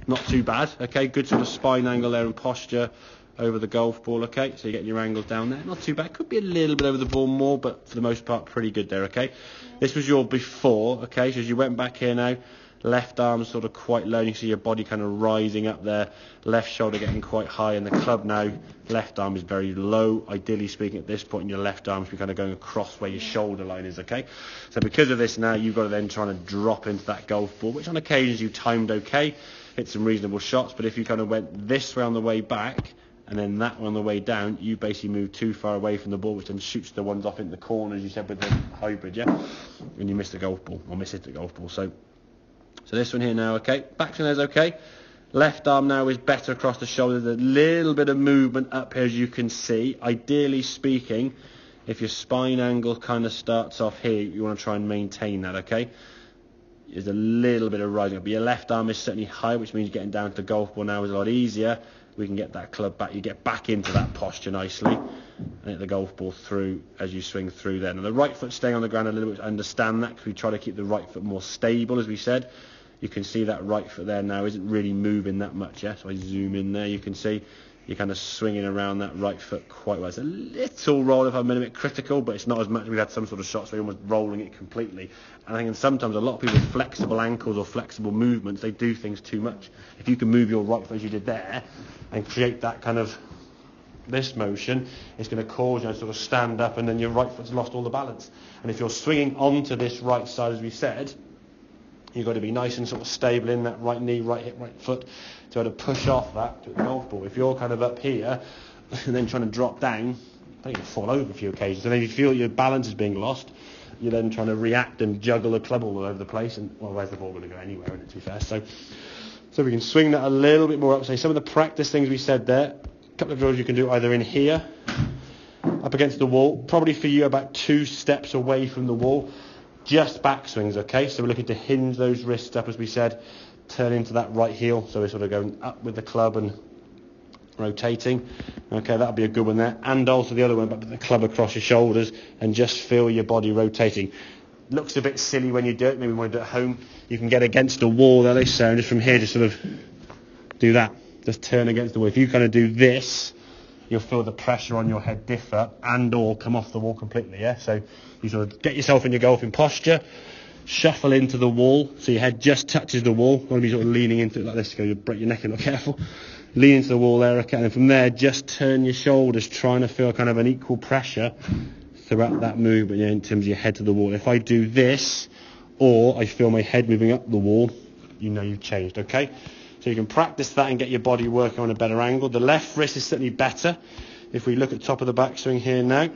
not too bad, okay, good sort of spine angle there and posture over the golf ball, okay, so you're getting your angles down there, not too bad, could be a little bit over the ball more, but for the most part pretty good there, okay. This was your before, okay, so as you went back here now, left arm sort of quite low, and you see your body kind of rising up there, left shoulder getting quite high, and the club now, left arm is very low, ideally speaking at this point, and your left arm should be kind of going across where your shoulder line is, okay. So because of this now, you've got to then try to drop into that golf ball, which on occasions you timed okay, hit some reasonable shots, but if you kind of went this way on the way back, and then that one on the way down, you basically move too far away from the ball, which then shoots the ones off in the corner, as you said with the hybrid, yeah? And you miss the golf ball, or miss it the golf ball. So this one here now, okay. Backswing there's okay. Left arm now is better across the shoulder. There's a little bit of movement up here, as you can see. Ideally speaking, if your spine angle kind of starts off here, you want to try and maintain that, okay? There's a little bit of rising up. But your left arm is certainly high, which means getting down to the golf ball now is a lot easier. We can get that club back, you get back into that posture nicely, and hit the golf ball through as you swing through there. Now the right foot staying on the ground a little bit, understand that, because we try to keep the right foot more stable, as we said. You can see that right foot there now isn't really moving that much, yeah? So I zoom in there, you can see you're kind of swinging around that right foot quite well. It's a little roll if I'm a bit critical, but it's not as much. We've had some sort of shots where you're almost rolling it completely. And I think sometimes a lot of people with flexible ankles or flexible movements, they do things too much. If you can move your right foot as you did there and create that kind of this motion, it's going to cause you to sort of stand up, and then your right foot's lost all the balance. And if you're swinging onto this right side, as we said, you've got to be nice and sort of stable in that right knee, right hip, right foot to be able to push off that to the golf ball. If you're kind of up here and then trying to drop down, I think you'll fall over a few occasions. And then if you feel your balance is being lost, you're then trying to react and juggle the club all over the place. And, well, where's the ball going to go anywhere, isn't it, to be fair? So we can swing that a little bit more up. So some of the practice things we said there, a couple of drills you can do either in here, up against the wall, probably for you about 2 steps away from the wall. Just backswings, okay? So we're looking to hinge those wrists up, as we said, turn into that right heel. So we're sort of going up with the club and rotating. Okay, that'll be a good one there. And also the other one, but the club across your shoulders and just feel your body rotating. Looks a bit silly when you do it. Maybe you want to do it at home. You can get against the wall there, they say, and just from here, just sort of do that. Just turn against the wall. If you kind of do this, you'll feel the pressure on your head differ and or come off the wall completely, yeah? So you sort of get yourself in your golfing posture, shuffle into the wall, so your head just touches the wall. You want to be sort of leaning into it like this, you'll break your neck if you're not careful. Lean into the wall there, okay, and from there, just turn your shoulders, trying to feel kind of an equal pressure throughout that movement, yeah, in terms of your head to the wall. If I do this, or I feel my head moving up the wall, you know you've changed, okay? So you can practice that and get your body working on a better angle. The left wrist is certainly better. If we look at top of the backswing here now,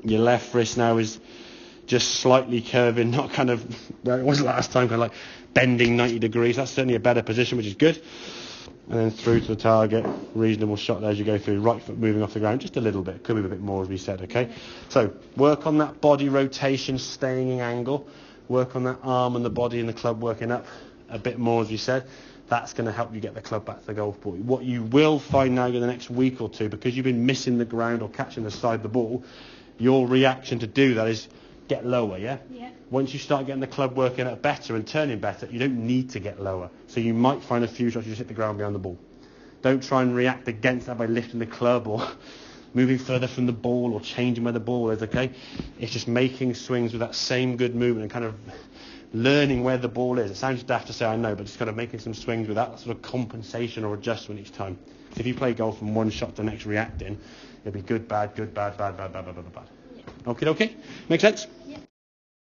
your left wrist now is just slightly curving, not kind of where it was last time, kind of like bending 90 degrees. That's certainly a better position, which is good. And then through to the target, reasonable shot there as you go through. Right foot moving off the ground just a little bit, could move a bit more as we said, okay? So work on that body rotation, staying in angle. Work on that arm and the body and the club working up a bit more as we said. That's going to help you get the club back to the golf ball. What you will find now in the next week or two, because you've been missing the ground or catching the side of the ball, your reaction to do that is get lower, yeah? Yeah. Once you start getting the club working out better and turning better, you don't need to get lower. So you might find a few shots you just hit the ground behind the ball. Don't try and react against that by lifting the club or moving further from the ball or changing where the ball is, okay? It's just making swings with that same good movement and kind of learning where the ball is. It sounds daft to say, I know, but just kind of making some swings with that sort of compensation or adjustment each time. So if you play golf from one shot to the next reacting, it'll be good, bad, bad, bad, bad, bad, bad, bad, bad. Yeah. Okay. Make sense? Yeah.